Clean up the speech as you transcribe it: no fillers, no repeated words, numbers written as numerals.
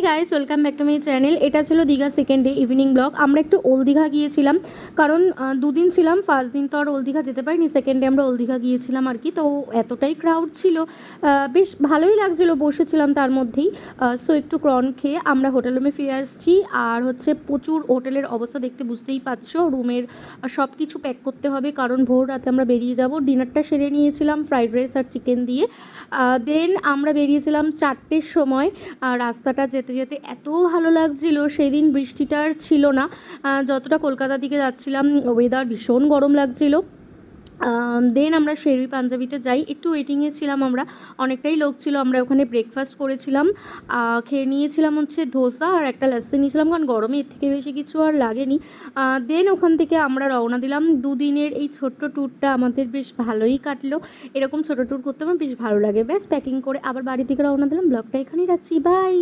Guys, welcome back to my channel. এটা ছিল Digha second day evening blog. আমরা একটু ওল্ড দীঘা গিয়েছিলাম, কারণ দুদিন ছিলাম। ফার্স্ট দিন তো আর ওল্ড দীঘা যেতে পারিনি, সেকেন্ড ডে আমরা ওল্ড দীঘা গিয়েছিলাম আর কি। তো এতটাই ক্রাউড ছিল, বেশ ভালোই লাগছিলো, বসেছিলাম তার মধ্যেই। সো একটু ক্রন খেয়ে আমরা হোটেল রুমে ফিরে আসছি। আর হচ্ছে প্রচুর হোটেলের অবস্থা দেখতে বুঝতেই পারছো, রুমের সব কিছু প্যাক করতে হবে, কারণ ভোর রাতে আমরা বেরিয়ে যাব। ডিনারটা সেরে নিয়েছিলাম ফ্রাইড রাইস আর চিকেন দিয়ে। দেন আমরা বেরিয়েছিলাম 4টের সময়। রাস্তাটা যেতে যেতে এত ভালো লাগছিল, সেই দিন বৃষ্টিটা আর ছিল না। যতটা কলকাতা দিকে যাচ্ছিলাম ওয়েদার ভীষণ গরম লাগছিল। দেন আমরা শেরই পাঞ্জাবিতে যাই, একটু ওয়েটিংয়ে ছিলাম আমরা, অনেকটাই লোক ছিল। আমরা ওখানে ব্রেকফাস্ট করেছিলাম, খেয়ে নিয়েছিলাম হচ্ছে ধোসা আর একটা লাস্সি নিয়েছিলাম, কারণ গরমে এর থেকে বেশি কিছু আর লাগেনি। দেন ওখান থেকে আমরা রওনা দিলাম। দুদিনের এই ছোট্ট ট্যুরটা আমাদের বেশ ভালোই কাটলো। এরকম ছোটো ট্যুর করতে আমার বেশ ভালো লাগে। ব্যাস প্যাকিং করে আবার বাড়ি থেকে রওনা দিলাম। ব্লগটা এখানেই রাখছি, বাই।